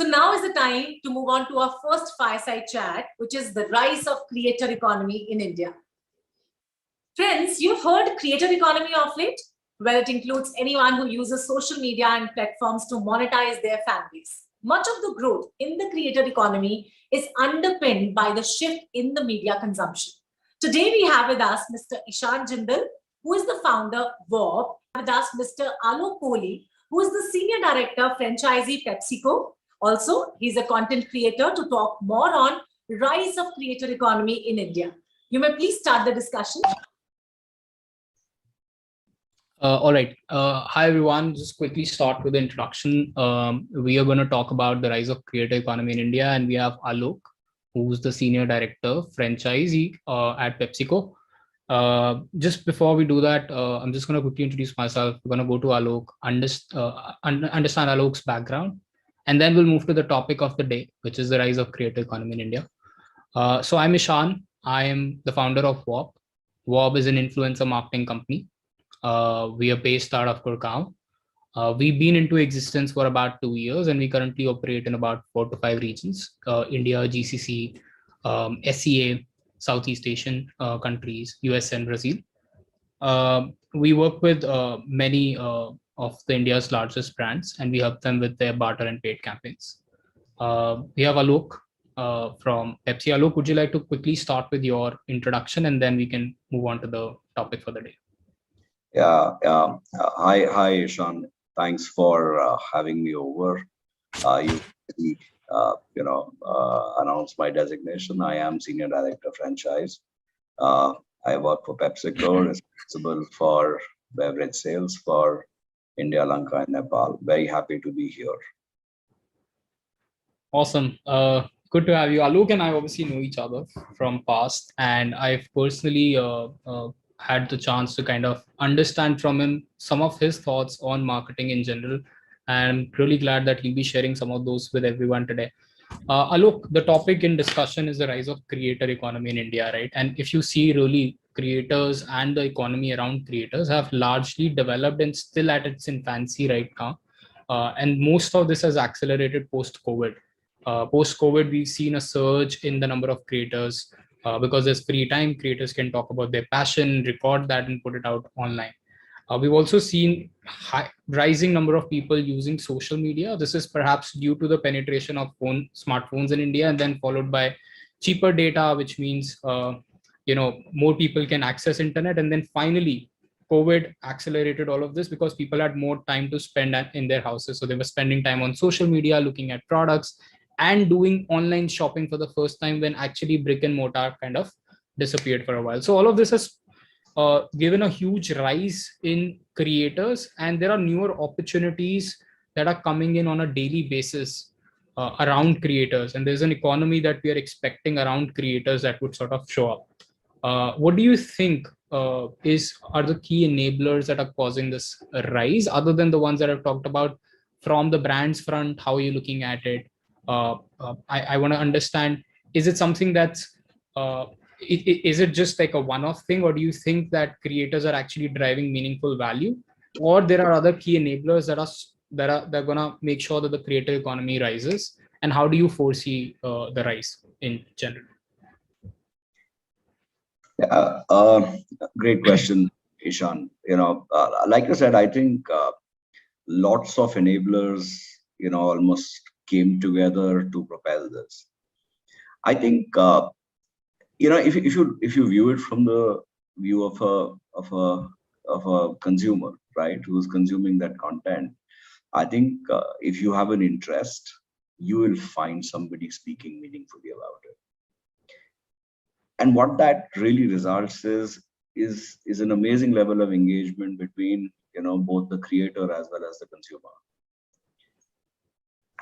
So now is the time to move on to our first fireside chat, which is the rise of creator economy in India. Friends, you've heard creator economy of late. Well, it includes anyone who uses social media and platforms to monetize their families. Much of the growth in the creator economy is underpinned by the shift in the media consumption. Today, we have with us Mr. Ishan Jindal, who is the founder of Wobb, with us Mr. Kohli, who is the Senior Director, Franchisee PepsiCo. Also, he's a content creator to talk more on rise of creator economy in India. You may please start the discussion. All right. Hi, everyone. Just quickly start with the introduction. We are going to talk about the rise of creator economy in India, and we have Alok, who's the Senior Director, Franchisee at PepsiCo. Just before we do that, I'm just going to quickly introduce myself. We're going to go to Alok, understand Alok's background, and then we'll move to the topic of the day, which is the rise of creator economy in India. So I'm Ishan. I am the founder of Wobb. Wobb is an influencer marketing company. We are based out of Gurgaon. We've been into existence for about 2 years, and we currently operate in about 4 to 5 regions: India, GCC, SEA, Southeast Asian countries, US and Brazil. We work with many of the India's largest brands, and we help them with their barter and paid campaigns. We have Alok from Pepsi. Alok, would you like to quickly start with your introduction, and then we can move on to the topic for the day? Yeah. Hi, Ishan. Thanks for having me over. You announced my designation. I am Senior Director Franchise. I work for PepsiCo, responsible for beverage sales for India, Lanka, and Nepal. Very happy to be here. Awesome. Good to have you. Alok and I obviously know each other from past, and I've personally had the chance to kind of understand from him some of his thoughts on marketing in general. And I'm really glad that he'll be sharing some of those with everyone today. Alok, the topic in discussion is the rise of creator economy in India, right? And if you see, really, creators and the economy around creators have largely developed and still at its infancy right now. And most of this has accelerated post-COVID. Post-COVID, we've seen a surge in the number of creators. Because there's free time, creators can talk about their passion, record that, and put it out online. We've also seen rising number of people using social media. This is perhaps due to the penetration of smartphones in India, and then followed by cheaper data, which means more people can access internet. And then finally, COVID accelerated all of this because people had more time to spend in their houses. So they were spending time on social media, looking at products, and doing online shopping for the first time, when actually brick and mortar kind of disappeared for a while. So all of this has given a huge rise in creators, and there are newer opportunities that are coming in on a daily basis around creators. And there's an economy that we are expecting around creators that would sort of show up. What do you think are the key enablers that are causing this rise, other than the ones that I've talked about? From the brands front, how are you looking at it? I want to understand, is it something that's, is it just like a one-off thing, or do you think that creators are actually driving meaningful value, or there are other key enablers that are going to make sure that the creator economy rises? And how do you foresee the rise in general? Great question, Ishan. Like I said, I think lots of enablers, almost came together to propel this. I think, if you view it from the view of a consumer, right, who's consuming that content, I think if you have an interest, you will find somebody speaking meaningfully about it. And what that really results is an amazing level of engagement between both the creator as well as the consumer.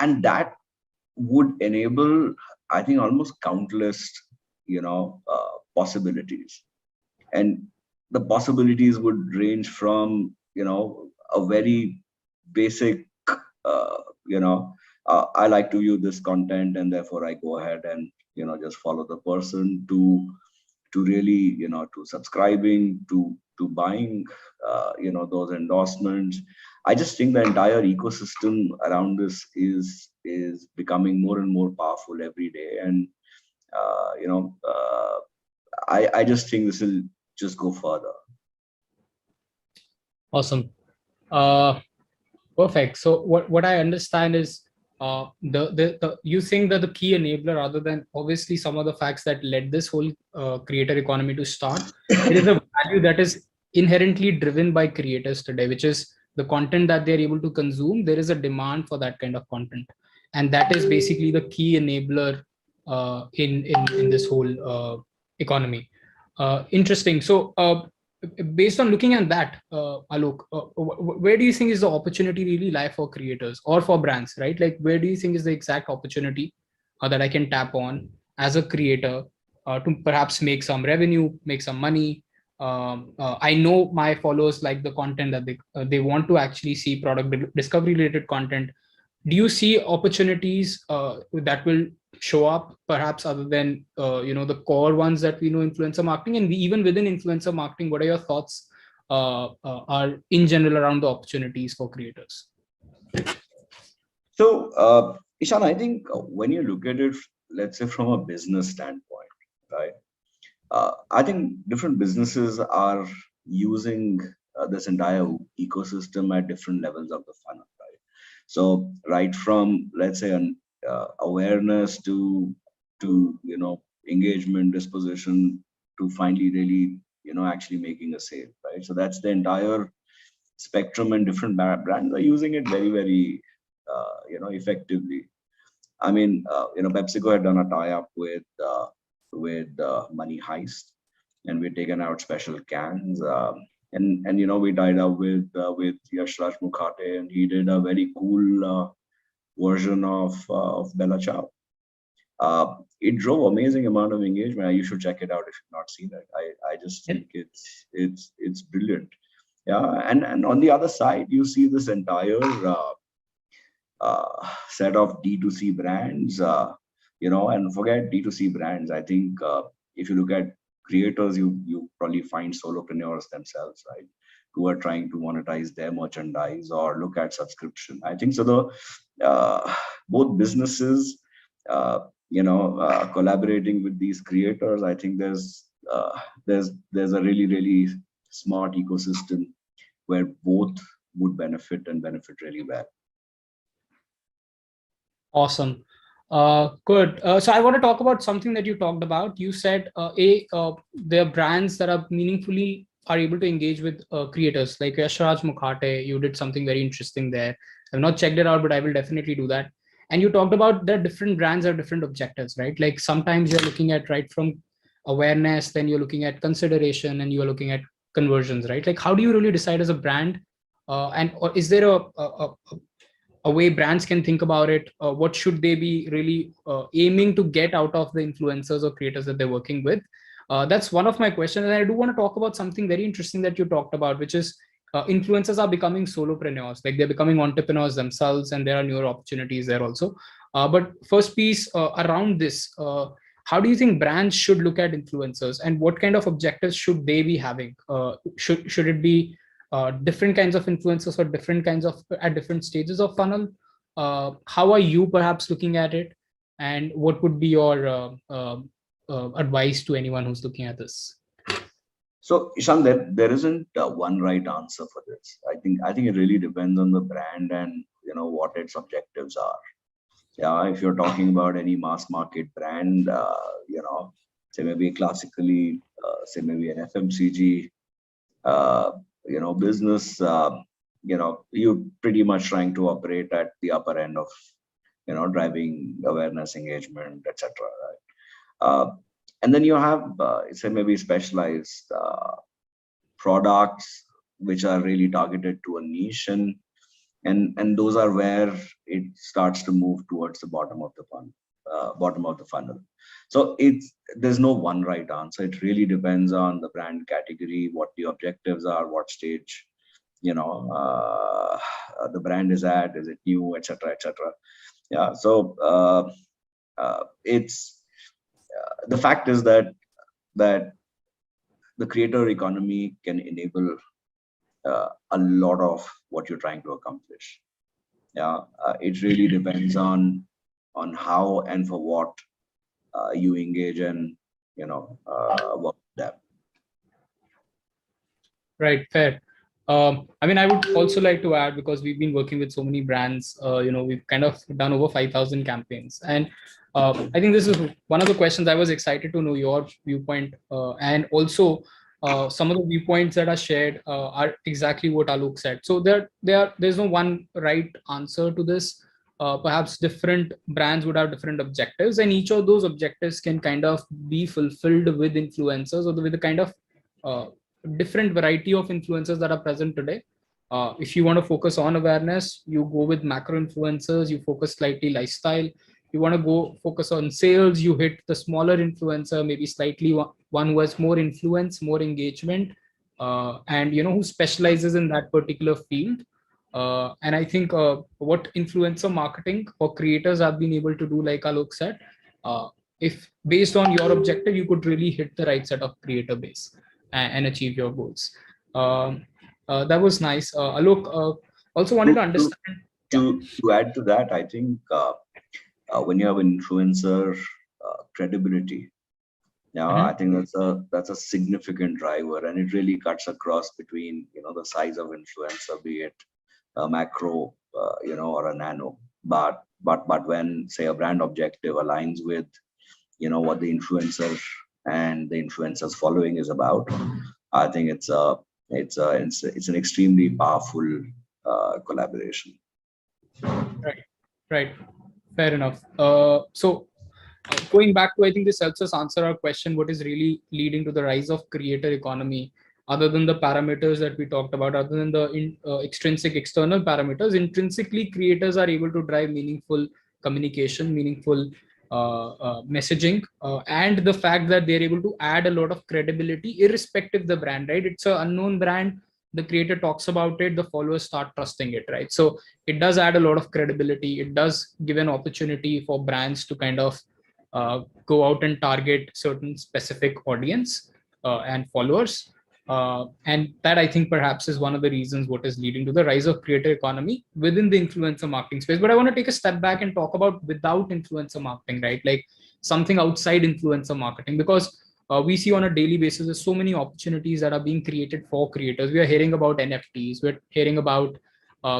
And that would enable, I think, almost countless, possibilities. And the possibilities would range from, a very basic, I like to view this content, and therefore I go ahead and, just follow the person, to really, to subscribing, to buying, those endorsements. I just think the entire ecosystem around this is becoming more and more powerful every day. And I just think this will just go further. Awesome. Perfect. So what I understand is you think that the key enabler, rather than obviously some of the facts that led this whole creator economy to start, it is a value that is inherently driven by creators today, which is the content that they're able to consume. There is a demand for that kind of content, and that is basically the key enabler in this whole economy. Interesting. So based on looking at that, Alok, where do you think is the opportunity really lie for creators or for brands, right? Like, where do you think is the exact opportunity that I can tap on as a creator to perhaps make some revenue, make some money? I know my followers like the content that they want to actually see product discovery related content. Do you see opportunities that will show up perhaps other than the core ones that we know, influencer marketing? And even within influencer marketing, what are your thoughts are in general around the opportunities for creators? So Ishan, I think when you look at it, let's say from a business standpoint, right, I think different businesses are using this entire ecosystem at different levels of the funnel, right? So right from, let's say, an awareness to engagement, disposition, to finally really actually making a sale, right? So that's the entire spectrum, and different brands are using it very, very effectively. I mean, PepsiCo had done a tie-up with Money Heist, and we'd taken out special cans. And we tied up with Yash Raj Mukhate, and he did a very cool version of Bella Ciao. It drove amazing amount of engagement. You should check it out if you've not seen it. I just think it's brilliant. Yeah, and on the other side, you see this entire set of D2C brands, and forget D2C brands. I think if you look at creators, you probably find solopreneurs themselves, right, who are trying to monetize their merchandise or look at subscription. I think so. Both businesses, collaborating with these creators, I think there's a really, really smart ecosystem where both would benefit and benefit really well. Awesome. Good. So I want to talk about something that you talked about. You said there are brands that are meaningfully are able to engage with creators like Yash Raj Mukhate. You did something very interesting there. I've not checked it out, but I will definitely do that. And you talked about that different brands have different objectives, right? Like sometimes you're looking at right from awareness, then you're looking at consideration, and you're looking at conversions, right? Like how do you really decide as a brand? Or is there a way brands can think about it? What should they be really aiming to get out of the influencers or creators that they're working with? That's one of my questions. And I do want to talk about something very interesting that you talked about, which is influencers are becoming solopreneurs, like they're becoming entrepreneurs themselves, and there are newer opportunities there also. But first piece around this, how do you think brands should look at influencers, and what kind of objectives should they be having? Should it be different kinds of influencers or different kinds of at different stages of funnel? How are you perhaps looking at it, and what would be your advice to anyone who's looking at this? So Ishan, there isn't one right answer for this. I think it really depends on the brand and what its objectives are. Yeah, if you're talking about any mass market brand, say maybe classically, say maybe an FMCG, business, you're pretty much trying to operate at the upper end of, driving awareness, engagement, etc. Right? And then you have, say maybe specialized products which are really targeted to a niche, and those are where it starts to move towards the bottom of the funnel. So there's no one right answer. It really depends on the brand category, what the objectives are, what stage the brand is at, is it new, etc., etc. Yeah. So it's the fact is that the creator economy can enable a lot of what you're trying to accomplish. Yeah, it really depends on on how and for what you engage and work with them. Right, fair. I mean, I would also like to add, because we've been working with so many brands, we've kind of done over 5,000 campaigns. And I think this is one of the questions I was excited to know your viewpoint. And also, some of the viewpoints that are shared are exactly what Alok said. So there's no one right answer to this. Perhaps different brands would have different objectives, and each of those objectives can kind of be fulfilled with influencers or with the kind of different variety of influencers that are present today. If you want to focus on awareness, you go with macro influencers, you focus slightly lifestyle. You want to go focus on sales, you hit the smaller influencer, maybe slightly one who has more influence, more engagement, and who specializes in that particular field. And I think what influencer marketing or creators have been able to do, like Alok said, if based on your objective, you could really hit the right set of creator base and achieve your goals. That was nice. Alok, also wanted to understand. To add to that, I think when you have influencer credibility, I think that's a significant driver, and it really cuts across between the size of influencer, be it a macro, or a nano. But when, say, a brand objective aligns with what the influencer and the influencers following is about, I think it's an extremely powerful collaboration. Right. Fair enough. So going back to, I think this helps us answer our question: what is really leading to the rise of creator economy? Other than the parameters that we talked about, other than the extrinsic external parameters, intrinsically creators are able to drive meaningful communication, meaningful messaging, and the fact that they're able to add a lot of credibility irrespective of the brand, right? It's an unknown brand, the creator talks about it, the followers start trusting it, right? So it does add a lot of credibility. It does give an opportunity for brands to kind of go out and target certain specific audience and followers. And that, I think, perhaps is one of the reasons what is leading to the rise of creator economy within the influencer marketing space. But I want to take a step back and talk about without influencer marketing, right? Like something outside influencer marketing, because we see on a daily basis there's so many opportunities that are being created for creators. We are hearing about NFTs. We're hearing about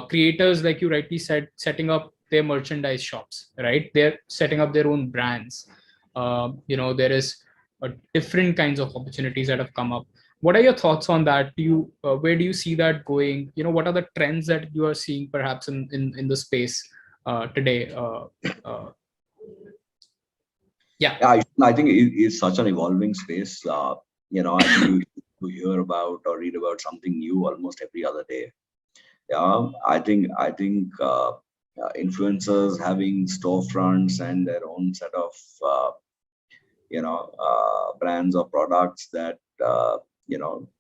creators, like you rightly said, setting up their merchandise shops, right? They're setting up their own brands. There is different kinds of opportunities that have come up. What are your thoughts on that? Where do you see that going? What are the trends that you are seeing perhaps in the space today? Yeah, I think it's such an evolving space. I think you hear about or read about something new almost every other day. Yeah, I think influencers having storefronts and their own set of brands or products that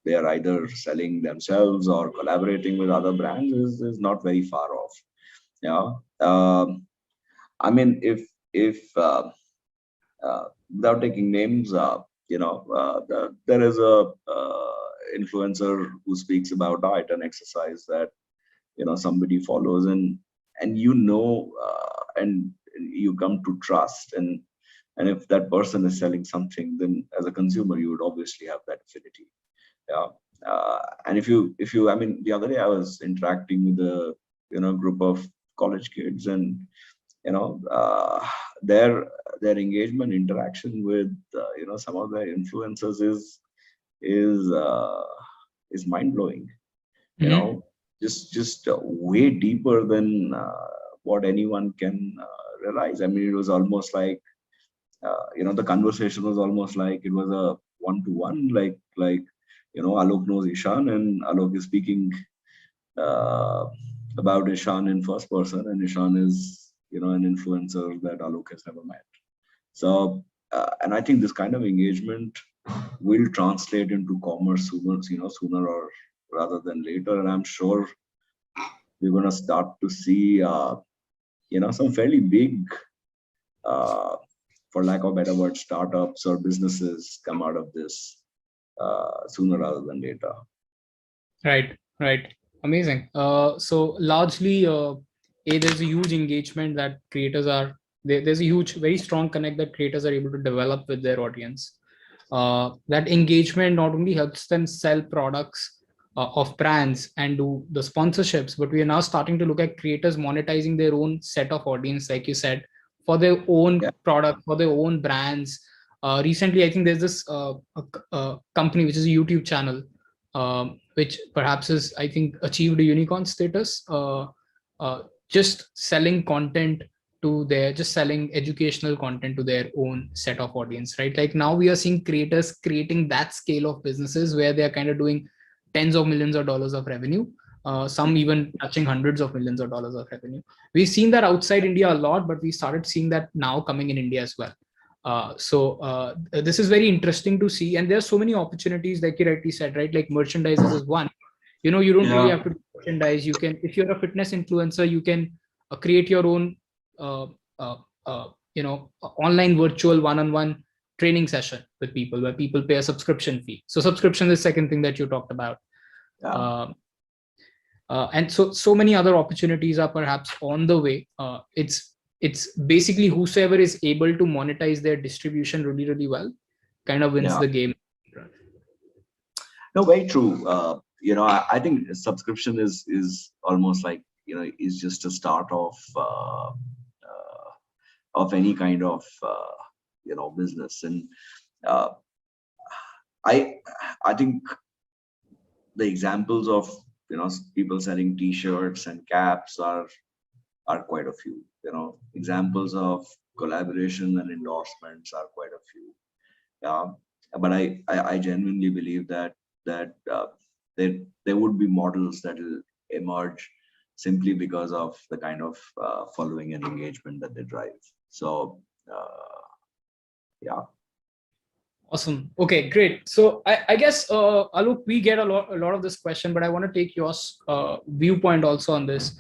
they are either selling themselves or collaborating with other brands is not very far off. I mean, if without taking names, there is a influencer who speaks about diet and exercise that somebody follows, and and you come to trust, and if that person is selling something, then as a consumer you would obviously have that affinity. And if you I mean, the other day I was interacting with a group of college kids, and their engagement interaction with some of their influencers is mind-blowing. Just way deeper than what anyone can realize. I mean, it was almost like the conversation was almost like it was a one-to-one, like Alok knows Ishan, and Alok is speaking about Ishan in first person, and Ishan is an influencer that Alok has never met. So and I think this kind of engagement will translate into commerce sooner or rather than later, and I'm sure we're going to start to see some fairly big for lack of a better word, startups or businesses come out of this sooner rather than later. Right. Amazing. So largely, there's a huge engagement that creators are there's a huge, very strong connect that creators are able to develop with their audience. That engagement not only helps them sell products of brands and do the sponsorships, but we are now starting to look at creators monetizing their own set of audience, like you said, for their own Yeah. product, for their own brands. Recently, I think there's this company which is a YouTube channel, which perhaps is, I think, achieved a unicorn status, just selling content to their, just selling educational content to their own set of audience, right? Like now we are seeing creators creating that scale of businesses where they are kind of doing tens of millions of dollars of revenue, some even touching hundreds of millions of dollars of revenue. We've seen that outside India a lot, but we started seeing that now coming in India as well. So this is very interesting to see, and there are so many opportunities, like you rightly said, right? Like merchandises is one. You know, you don't really have to do merchandise. You can, if you're a fitness influencer, you can create your own online virtual one-on-one training session with people, where people pay a subscription fee. So subscription is the second thing that you talked about. And so many other opportunities are perhaps on the way. It's basically whosoever is able to monetize their distribution really, really well kind of wins the game. No, very true. I think subscription is almost like, is just a start of any kind of business. And I think the examples of people selling T-shirts and caps are quite a few. Examples of collaboration and endorsements are quite a few. But I genuinely believe that there would be models that will emerge simply because of the kind of following and engagement that they drive. So yeah. Awesome. Okay, great. So I guess Alok, we get a lot of this question, but I want to take your viewpoint also on this.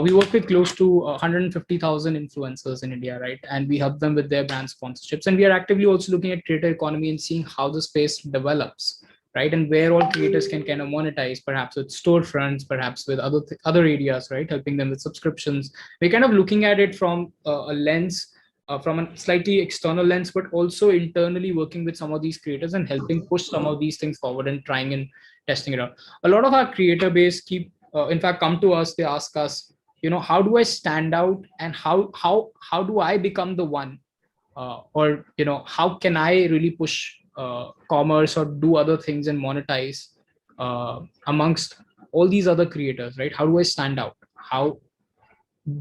We work with close to 150,000 influencers in India, right? And we help them with their brand sponsorships. And we are actively also looking at creator economy and seeing how the space develops, right? And where all creators can kind of monetize, perhaps with storefronts, perhaps with other areas, right? Helping them with subscriptions. We're kind of looking at it from a lens, from a slightly external lens, but also internally working with some of these creators and helping push some of these things forward and trying and testing it out. A lot of our creator base in fact, come to us, they ask us, how do I stand out, and how do I become the one, or how can I really push commerce or do other things and monetize amongst all these other creators, right? How do I stand out? How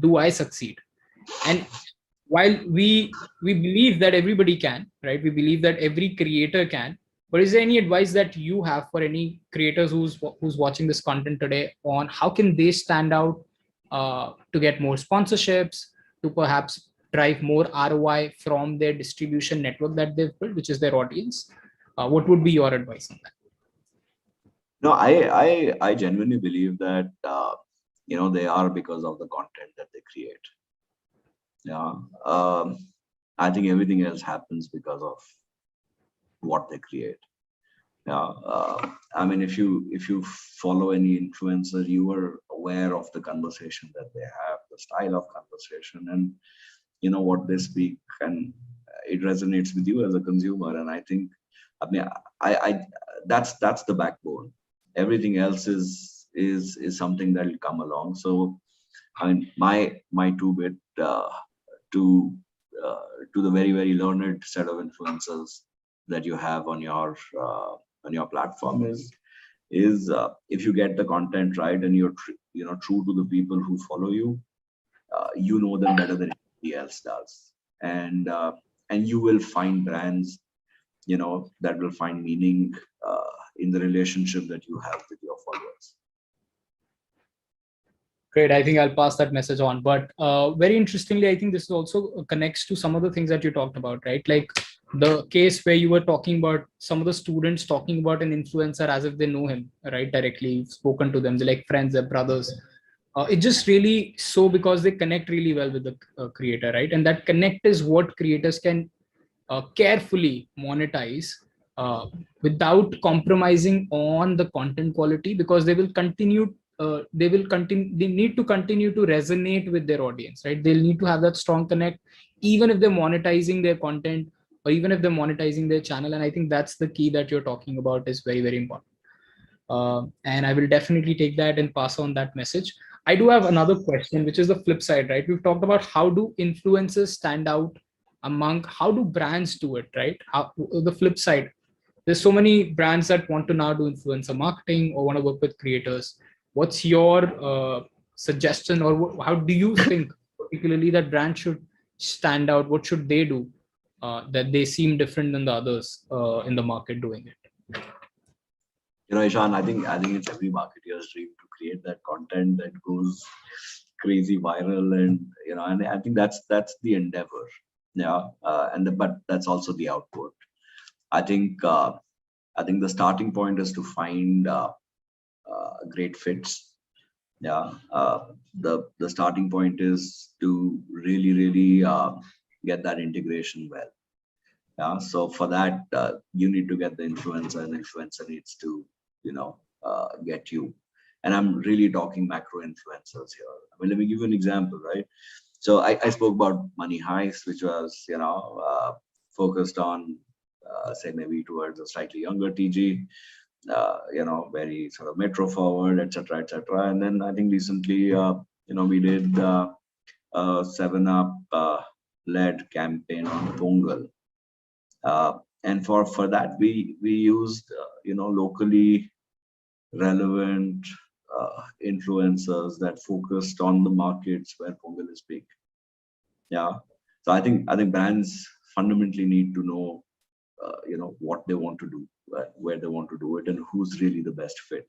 do I succeed? And while we believe that everybody can, right? We believe that every creator can, but is there any advice that you have for any creators who's watching this content today on how can they stand out to get more sponsorships, to perhaps drive more ROI from their distribution network that they've built, which is their audience? What would be your advice on that? No, I genuinely believe that they are because of the content that they create. I think everything else happens because of what they create. I mean, if you follow any influencer, you are aware of the conversation that they have, the style of conversation, and what they speak, and it resonates with you as a consumer. And I think, I mean, I that's the backbone. Everything else is something that will come along. So, I mean, my two bit to the very, very learned set of influencers that you have on your platform is if you get the content right and you're true to the people who follow you, you know them better than anybody else does, and you will find brands that will find meaning in the relationship that you have with your followers. Great. I think I'll pass that message on. But very interestingly, I think this also connects to some of the things that you talked about, right? Like the case where you were talking about some of the students talking about an influencer as if they know him, right? Directly, you've spoken to them, they're like friends, they're brothers. It just really so because they connect really well with the creator, right? And that connect is what creators can carefully monetize without compromising on the content quality, because they will continue. They need to continue to resonate with their audience, right? They'll need to have that strong connect even if they're monetizing their content or even if they're monetizing their channel. And I think that's the key that you're talking about is very, very important. And I will definitely take that and pass on that message. I do have another question, which is the flip side, right? We've talked about how do influencers stand out among, how do brands do it, right? How, the flip side, there's so many brands that want to now do influencer marketing or want to work with creators. What's your suggestion, or how do you think particularly that brands should stand out? What should they do that they seem different than the others in the market doing it? Ishan, I think it's every marketer's dream to create that content that goes crazy viral, and I think that's the endeavor. Yeah, but that's also the output. I think the starting point is to find great fits. Yeah, the starting point is to really get that integration well. Yeah, so for that you need to get the influencer, and the influencer needs to get you. And I'm really talking macro influencers here. I mean, let me give you an example, right? So I spoke about Money Heist, which was focused on say maybe towards a slightly younger TG, very sort of metro forward, etc., etc. And then I think recently we did a 7-Up led campaign on Pongal. And for that we used locally relevant influencers that focused on the markets where Pongal is big. Yeah, so I think brands fundamentally need to know what they want to do, where they want to do it, and who's really the best fit,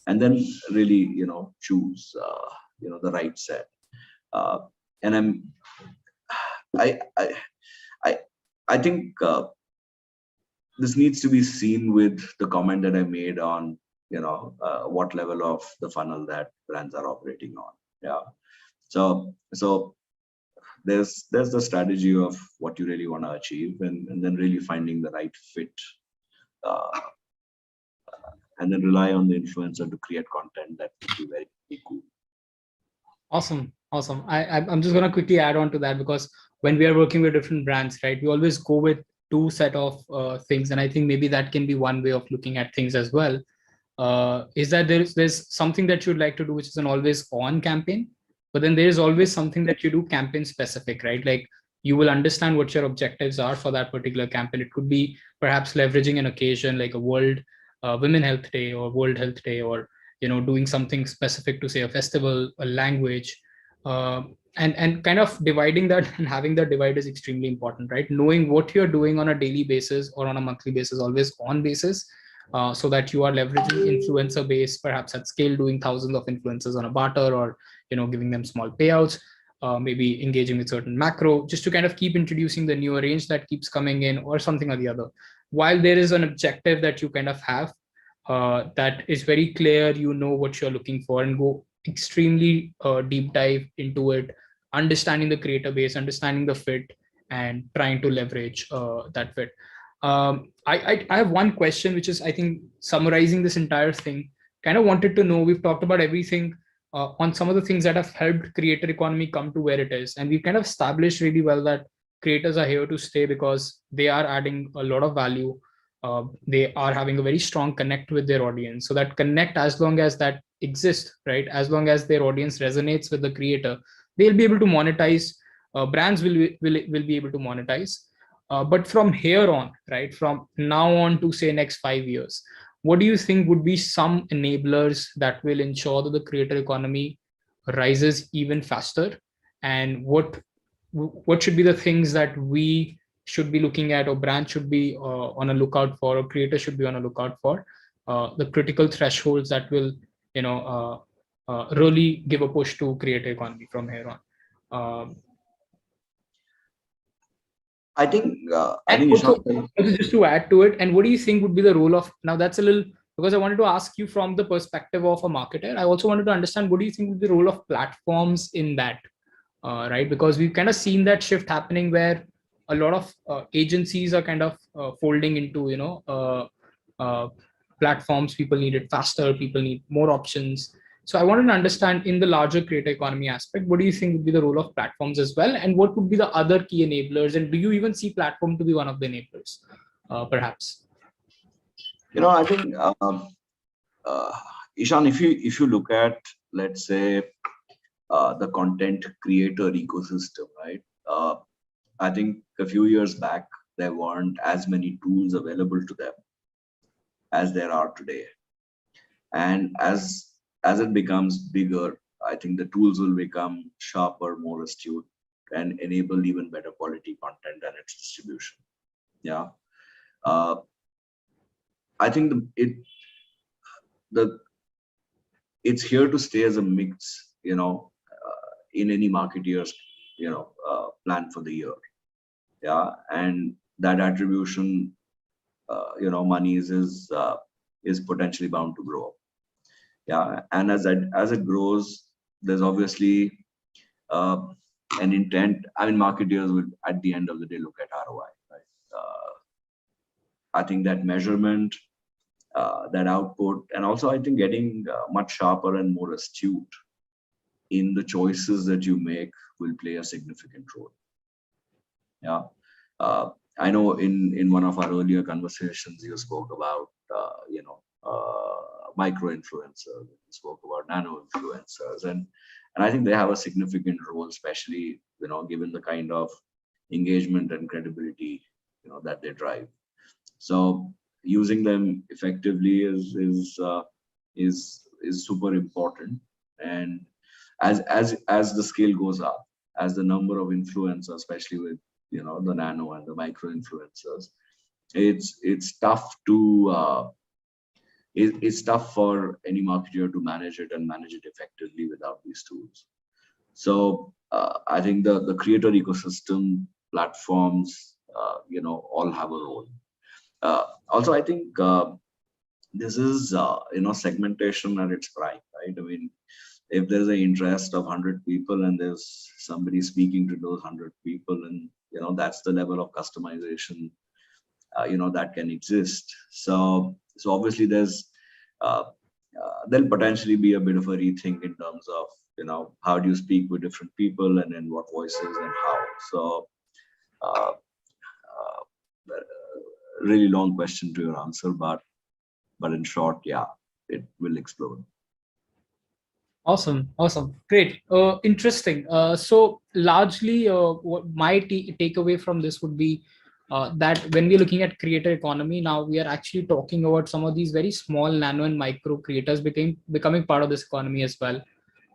and then really choose the right set. And I think this needs to be seen with the comment that I made on what level of the funnel that brands are operating on. Yeah, so there's the strategy of what you really want to achieve, and then really finding the right fit, and then rely on the influencer to create content that would be very, very cool. Awesome. I'm just going to quickly add on to that, because when we are working with different brands, right, we always go with two set of things. And I think maybe that can be one way of looking at things as well. Is that there's something that you'd like to do, which is an always on campaign, but then there is always something that you do campaign specific, right? Like you will understand what your objectives are for that particular campaign. It could be perhaps leveraging an occasion like a World Women Health Day or World Health Day, or doing something specific to say a festival, a language, and kind of dividing that and having that divide is extremely important, right? Knowing what you're doing on a daily basis or on a monthly basis, always on basis, so that you are leveraging influencer base, perhaps at scale, doing thousands of influencers on a barter, or giving them small payouts, maybe engaging with certain macro, just to kind of keep introducing the newer range that keeps coming in, or something or the other. While there is an objective that you kind of have, that is very clear, what you're looking for, and go extremely deep dive into it, understanding the creator base, understanding the fit, and trying to leverage that fit. I have one question, which is, I think, summarizing this entire thing. Kind of wanted to know, we've talked about everything on some of the things that have helped creator economy come to where it is, and we've kind of established really well that creators are here to stay because they are adding a lot of value. They are having a very strong connect with their audience. So that connect, as long as that exists, right, as long as their audience resonates with the creator, they'll be able to monetize. Brands will be able to monetize. But from here on, right, from now on to say next 5 years, what do you think would be some enablers that will ensure that the creator economy rises even faster? And what should be the things that we should be looking at, or brand should be on a lookout for, or creators should be on a lookout for, the critical thresholds that will really give a push to creator economy from here on? I think also, just to add to it, and what do you think would be the role of, now that's a little, because I wanted to ask you from the perspective of a marketer, I also wanted to understand, what do you think would be the role of platforms in that, right? Because we've kind of seen that shift happening where a lot of agencies are kind of folding into, platforms. People need it faster, people need more options. So I wanted to understand in the larger creator economy aspect, what do you think would be the role of platforms as well? And what would be the other key enablers? And do you even see platform to be one of the enablers, perhaps? I think Ishan, if you look at, let's say, the content creator ecosystem, right? I think a few years back there weren't as many tools available to them as there are today, and as it becomes bigger, I think the tools will become sharper, more astute, and enable even better quality content and its distribution. Yeah, uh, I think the it's here to stay as a mix, in any marketeer's, plan for the year. Yeah, and that attribution, monies is potentially bound to grow. Yeah, and as it grows, there's obviously uh, an intent. I mean, marketeers would at the end of the day look at ROI, right? I think that measurement, that output, and also I think getting much sharper and more astute in the choices that you make will play a significant role. Yeah, I know in one of our earlier conversations you spoke about micro influencers, you spoke about nano influencers, and I think they have a significant role, especially given the kind of engagement and credibility that they drive. So using them effectively is super important. And as the scale goes up, as the number of influencers, especially with the nano and the micro influencers, it's tough for any marketer to manage it and manage it effectively without these tools. So I think the creator ecosystem platforms, all have a role. Also, I think this is segmentation at its prime, right? I mean, if there's an interest of 100 people and there's somebody speaking to those 100 people, and that's the level of customization that can exist. So obviously there's there'll potentially be a bit of a rethink in terms of how do you speak with different people and in what voices and how. So uh, really long question to your answer, but in short, yeah, it will explode. Awesome. Great. Interesting. So largely, what my takeaway from this would be that when we're looking at creator economy, now we are actually talking about some of these very small nano and micro creators becoming part of this economy as well.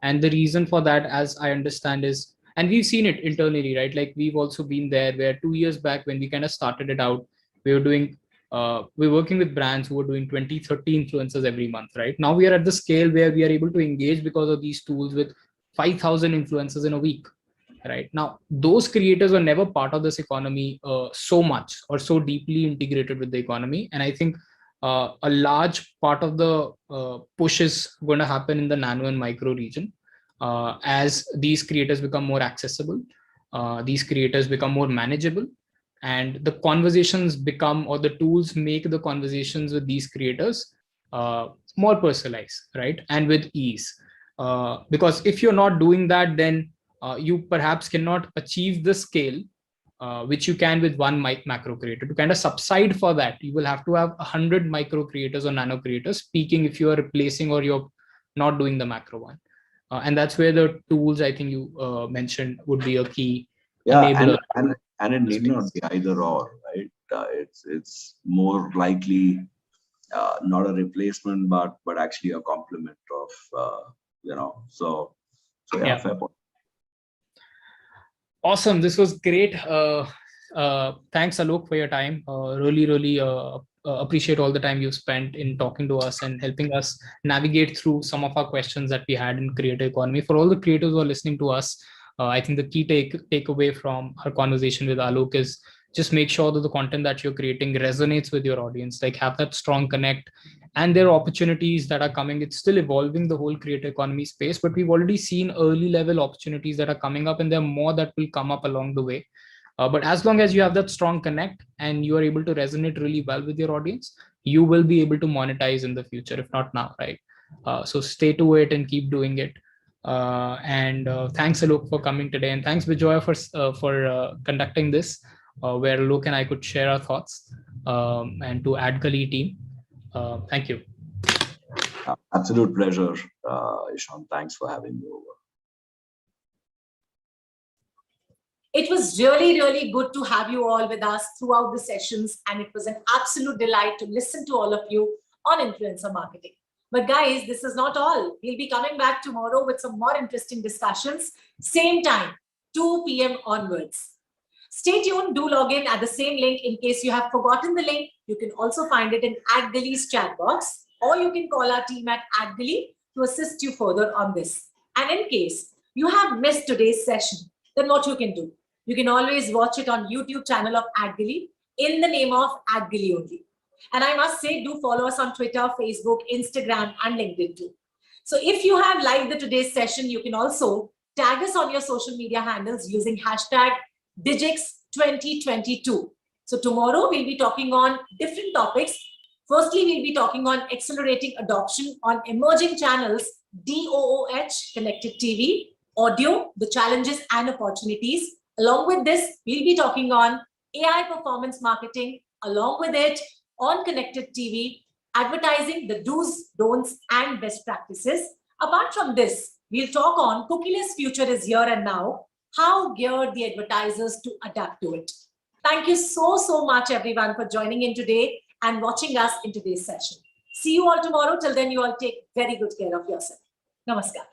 And the reason for that, as I understand, is, and we've seen it internally, right? Like we've also been there where 2 years back when we kind of started it out, we were doing we're working with brands who are doing 20, 30 influencers every month, right? Now we are at the scale where we are able to engage because of these tools with 5,000 influencers in a week, right? Now, those creators were never part of this economy so much or so deeply integrated with the economy. And I think a large part of the push is going to happen in the nano and micro region as these creators become more accessible, these creators become more manageable, and the conversations become, or the tools make the conversations with these creators more personalized, right? And with ease. Because if you're not doing that, then you perhaps cannot achieve the scale which you can with one macro creator. To kind of subside for that, you will have to have 100 micro creators or nano creators speaking if you are replacing or you're not doing the macro one. And that's where the tools I think you mentioned would be a key enabler. And it need not be either or, right? It's more likely not a replacement, but actually a complement of So yeah, fair point. Awesome. This was great. Thanks, Alok, for your time. Really appreciate all the time you've spent in talking to us and helping us navigate through some of our questions that we had in creator economy. For all the creators who are listening to us, I think the key takeaway from our conversation with Alok is just make sure that the content that you're creating resonates with your audience, like have that strong connect. And there are opportunities that are coming. It's still evolving, the whole creator economy space, but we've already seen early level opportunities that are coming up, and there are more that will come up along the way. But as long as you have that strong connect and you are able to resonate really well with your audience, you will be able to monetize in the future, if not now, right? So stay to it and keep doing it. And thanks Alok for coming today, and thanks Vijoya for conducting this, where Alok and I could share our thoughts, and to AdGully team. Thank you. Absolute pleasure, Ishan. Thanks for having me over. It was really, really good to have you all with us throughout the sessions, and it was an absolute delight to listen to all of you on influencer marketing. But guys, this is not all. We'll be coming back tomorrow with some more interesting discussions, same time, 2 p.m. onwards. Stay tuned, do log in at the same link. In case you have forgotten the link, you can also find it in AdGully's chat box, or you can call our team at AdGully to assist you further on this. And in case you have missed today's session, then what you can do? You can always watch it on YouTube channel of AdGully in the name of AdGully only. And I must say, do follow us on Twitter, Facebook, Instagram, and LinkedIn too. So if you have liked the today's session, you can also tag us on your social media handles using hashtag Digix2022. So tomorrow we'll be talking on different topics. Firstly, we'll be talking on accelerating adoption on emerging channels, DOOH, connected TV, audio, the challenges and opportunities. Along with this, we'll be talking on AI performance marketing, along with it on connected TV, advertising, the do's, don'ts, and best practices. Apart from this, we'll talk on cookieless future is here and now, how geared the advertisers to adapt to it. Thank you so much, everyone, for joining in today and watching us in today's session. See you all tomorrow. Till then, you all take very good care of yourself. Namaskar.